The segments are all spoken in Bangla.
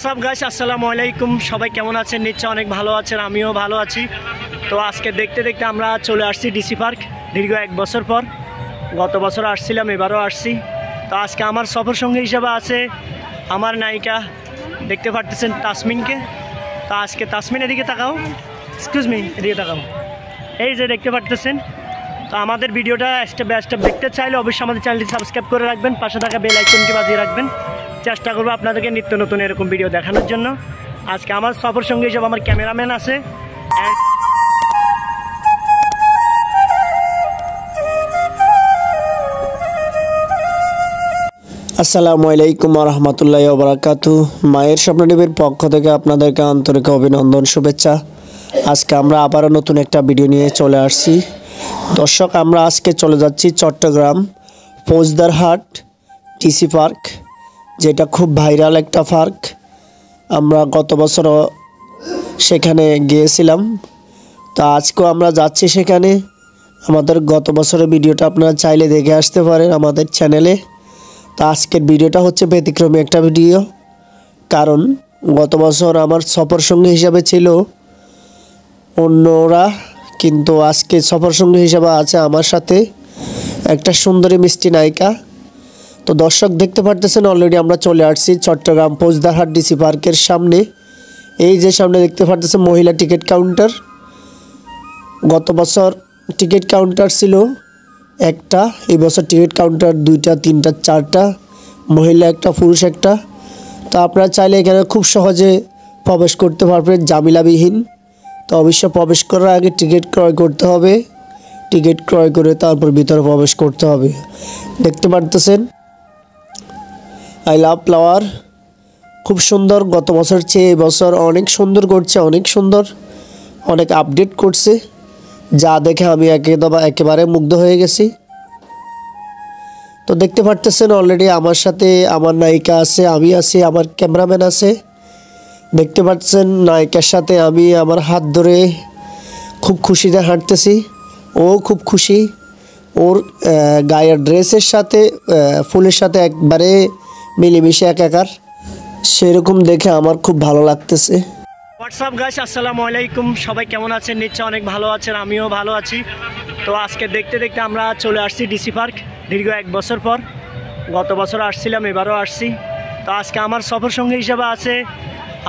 হোয়াটসঅ্যাপ গাইস, আসসালামু আলাইকুম। সবাই কেমন আছেন? নিশ্চয় অনেক ভালো আছেন, আমিও ভালো আছি। তো আজকে দেখতে দেখতে আমরা চলে আসছি ডিসি পার্ক দীর্ঘ 1 বছর পর। গত বছর আসছিলাম, এবারও আসছি। তো আজকে আমার সফর সঙ্গী হিসেবে আছে আমার নায়িকা, দেখতে পারতেছেন তাসমিনকে। তো আজকে তাসমিন এদিকে তাকাও, এক্সকিউজ মি, এদিকে তাকাও। এই যে দেখতে পারতেছেন। তো আমাদের ভিডিওটা স্টেপ বাই স্টেপ দেখতে চাইলে অবশ্যই আমাদের চ্যানেলটি সাবস্ক্রাইব করে রাখবেন, পাশে থাকা বেল আইকনটি বাজিয়ে রাখবেন। চেষ্টা করবো আপনাদেরকে নিত্য নতুন এরকম ভিডিও দেখানোর জন্য। আজকে আমার সফর সঙ্গী হিসেবে আমার ক্যামেরাম্যান আছে। আসসালামু আলাইকুম রহমতুল্লাহি ওয়া বারাকাতুহু। মায়ের স্বপ্ন টিভির পক্ষ থেকে আপনাদেরকে আন্তরিক অভিনন্দন, শুভেচ্ছা। আজকে আমরা আবারও নতুন একটা ভিডিও নিয়ে চলে আসছি। দর্শক, আমরা আজকে চলে যাচ্ছি চট্টগ্রাম ফৌজদারহাট ডিসি পার্ক, যেটা খুব ভাইরাল একটা পার্ক। আমরা গত বছরও সেখানে গিয়েছিলাম, তো আজকেও আমরা যাচ্ছি সেখানে। আমাদের গত বছরের ভিডিওটা আপনারা চাইলে দেখে আসতে পারেন আমাদের চ্যানেলে। তো আজকের ভিডিওটা হচ্ছে ব্যতিক্রমী একটা ভিডিও, কারণ গত বছর আমার সফর সঙ্গী হিসাবে ছিল অন্যরা, কিন্তু আজকে সফর সঙ্গী হিসাবে আছে আমার সাথে একটা সুন্দরী মিষ্টি নায়িকা। তো দর্শক দেখতে পারতেছেন, অলরেডি আমরা চলে আসছি চট্টগ্রাম ফৌজদারহাট ডিসি পার্কের সামনে। এই যে সামনে দেখতে পারতেছেন মহিলা টিকিট কাউন্টার। গত বছর টিকিট কাউন্টার ছিল একটা, এই বছর টিকিট কাউন্টার 2টা 3টা 4টা, মহিলা একটা পুরুষ একটা। তো আপনারা চাইলে এখানে খুব সহজে প্রবেশ করতে পারবেন জামিলাবিহীন। তো অবশ্যই প্রবেশ করার আগে টিকিট ক্রয় করতে হবে, টিকিট ক্রয় করে তারপর ভিতরে প্রবেশ করতে হবে। দেখতে পারতেছেন আই লাভ ফ্লাওয়ার, খুব সুন্দর। গত বছর চেয়ে এবছর অনেক সুন্দর করছে, অনেক সুন্দর, অনেক আপডেট করছে, যা দেখে আমি একেবারে মুগ্ধ হয়ে গেছি। তো দেখতে পারতেছেন অলরেডি আমার সাথে আমার নায়িকা আছে, আমি আছি, আমার ক্যামেরাম্যান আছে। দেখতে পাচ্ছেন নায়িকার সাথে আমি আমার হাত ধরে খুব খুশিতে হাঁটতেছি, ও খুব খুশি। ওর গায়ের ড্রেসের সাথে ফুলের সাথে একবারে মিলেমিশে একাকার, সেরকম দেখে আমার খুব ভালো লাগতেছে। হোয়াটসঅ্যাপ গাইস, আসসালামু আলাইকুম। সবাই কেমন আছেন? নিশ্চয় অনেক ভালো আছেন, আমিও ভালো আছি। তো আজকে দেখতে দেখতে আমরা চলে আসছি ডিসি পার্ক দীর্ঘ 1 বছর পর। গত বছর আসছিলাম, এবারও আসছি। তো আজকে আমার সফর সঙ্গী হিসাবে আছে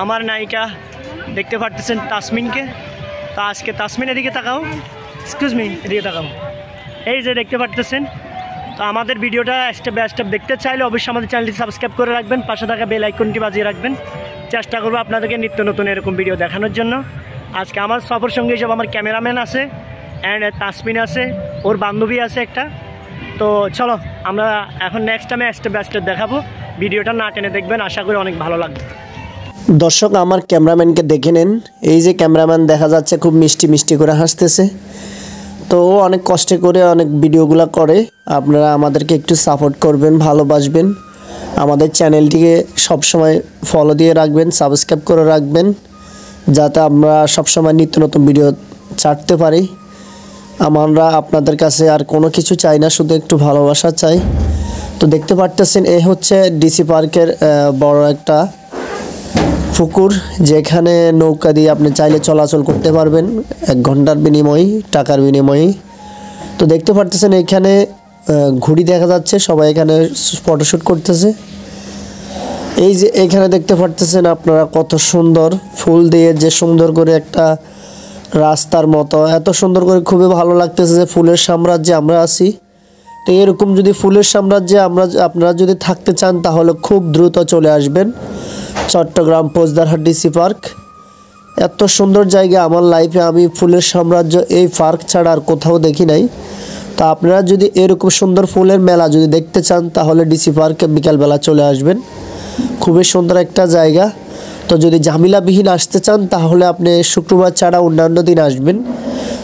আমার নায়িকা, দেখতে পারতেছেন তাসমিনকে। তো আজকে তাসমিন এদিকে তাকাও, এক্সকিউজ মি, এদিকে তাকাও। এই যে দেখতে পারতেছেন। তো আমাদের ভিডিওটা স্টেপ বাই স্টেপ দেখতে চাইলে অবশ্যই আমাদের চ্যানেলটি সাবস্ক্রাইব করে রাখবেন, পাশে থাকা বেল আইকনটি বাজিয়ে রাখবেন। চেষ্টা করবো আপনাদেরকে নিত্য নতুন এরকম ভিডিও দেখানোর জন্য। আজকে আমার সফর সঙ্গী হিসেবে আমার ক্যামেরাম্যান আছে, অ্যান্ড তাসমিন আছে, ওর বান্ধবী আছে একটা। তো চলো আমরা এখন নেক্সট টাইমে স্টেপ বাই স্টেপ দেখাবো। ভিডিওটা না টেনে দেখবেন, আশা করি অনেক ভালো লাগবে। দর্শক, আমার ক্যামেরাম্যানকে দেখে নেন। এই যে ক্যামেরাম্যান দেখা যাচ্ছে খুব মিষ্টি মিষ্টি করে হাসতেছে। তো ও অনেক কষ্ট করে অনেক ভিডিওগুলো করে। আপনারা আমাদেরকে একটু সাপোর্ট করবেন, ভালোবাসবেন, আমাদের চ্যানেলটিকে সবসময় ফলো দিয়ে রাখবেন, সাবস্ক্রাইব করে রাখবেন, যাতে আমরা সবসময় নিত্য নতুন ভিডিও ছাড়তে পারি। আমরা আপনাদের কাছে আর কোনো কিছু চাই না, শুধু একটু ভালোবাসা চাই। তো দেখতে পারতেছেন এই হচ্ছে ডিসি পার্কের বড় একটা পুকুর, যেখানে নৌকা দিয়ে আপনি চাইলে চলাচল করতে পারবেন 1 ঘন্টার বিনিময়ে, টাকার বিনিময়ে। তো দেখতে পারতেছেন এখানে ঘুড়ি দেখা যাচ্ছে, সবাই এখানে ফটোশ্যুট করতেছে। এই যে এখানে দেখতে পারতেছেন আপনারা কত সুন্দর ফুল দিয়ে যে সুন্দর করে একটা রাস্তার মতো, এত সুন্দর করে, খুবই ভালো লাগতেছে যে ফুলের সাম্রাজ্যে আমরা আছি। তো এরকম যদি ফুলের সাম্রাজ্যে আপনারা যদি থাকতে চান, তাহলে খুব দ্রুত চলে আসবেন চট্টগ্রাম ফৌজদারহাট ডিসি পার্ক। এত সুন্দর জায়গা আমার লাইফে আমি ফুলের সাম্রাজ্য এই পার্ক ছাড়া আর কোথাও দেখি নাই। তা আপনারা যদি এরকম সুন্দর ফুলের মেলা যদি দেখতে চান, তাহলে ডিসি পার্কে বিকালবেলা চলে আসবেন, খুবই সুন্দর একটা জায়গা। তো যদি ঝামেলাবিহীন আসতে চান, তাহলে আপনি শুক্রবার ছাড়া অন্যান্য দিন আসবেন।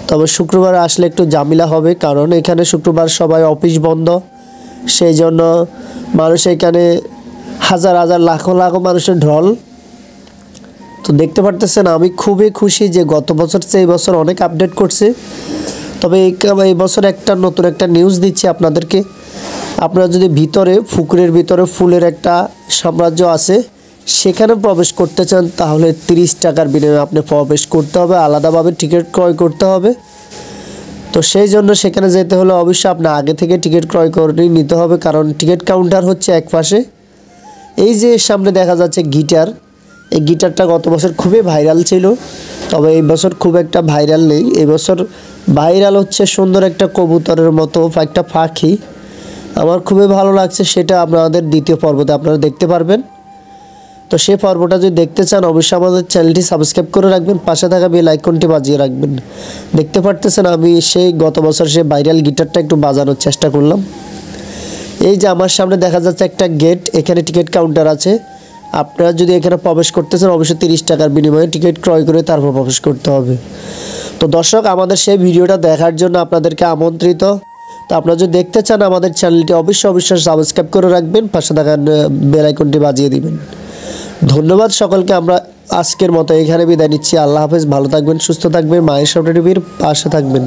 তবে শুক্রবার আসলে একটু ঝামেলা হবে, কারণ এখানে শুক্রবার সবাই অফিস বন্ধ, সেই জন্য মানুষ এখানে হাজার হাজার লাখো লাখো মানুষের ঢল। তো দেখতে পারতেছেন আমি খুবই খুশি যে গত বছর চেয়ে এই বছর অনেক আপডেট করছে। তবে এই বছর একটা নতুন একটা নিউজ দিচ্ছি আপনাদেরকে। আপনারা যদি ভিতরে পুকুরের ভিতরে ফুলের একটা সাম্রাজ্য আছে, সেখানে প্রবেশ করতে চান তাহলে 30 টাকার বিনিময়ে আপনি প্রবেশ করতে হবে, আলাদাভাবে টিকিট ক্রয় করতে হবে। তো সেই জন্য সেখানে যেতে হলে অবশ্যই আপনার আগে থেকে টিকিট ক্রয় করে নিতে হবে, কারণ টিকিট কাউন্টার হচ্ছে এক পাশে। এই যে সামনে দেখা যাচ্ছে গিটার, এই গিটারটা গত বছর খুবই ভাইরাল ছিল, তবে এই বছর খুব একটা ভাইরাল নেই। এই বছর ভাইরাল হচ্ছে সুন্দর একটা কবুতরের মতো একটা পাখি, আমার খুবই ভালো লাগছে। সেটা আপনাদের দ্বিতীয় পর্বতে আপনারা দেখতে পারবেন। তো সেই পর্বটা যদি দেখতে চান অবশ্যই আমাদের চ্যানেলটি সাবস্ক্রাইব করে রাখবেন, পাশে থাকা বেল আইকনটি বাজিয়ে রাখবেন। দেখতে পারতেছেন আমি সেই গত বছর সেই ভাইরাল গিটারটা একটু বাজানোর চেষ্টা করলাম। এই যে আমার সামনে দেখা যাচ্ছে একটা গেট, এখানে টিকিট কাউন্টার আছে। আপনারা যদি এখানে প্রবেশ করতে চান অবশ্যই 30 টাকার বিনিময়ে টিকিট ক্রয় করে তারপর প্রবেশ করতে হবে। তো দর্শক, আমাদের সেই ভিডিওটা দেখার জন্য আপনাদেরকে আমন্ত্রিত। তো আপনারা যদি দেখতে চান আমাদের চ্যানেলটি অবশ্যই সাবস্ক্রাইব করে রাখবেন, পাশে থাকা বেল আইকনটি বাজিয়ে দিবেন। ধন্যবাদ সকলকে। আমরা আজকের মতো এখানে বিদায় নিচ্ছি। আল্লাহ হাফেজ, ভালো থাকবেন, সুস্থ থাকবেন, মায়ের সামনে টিভির পাশে থাকবেন।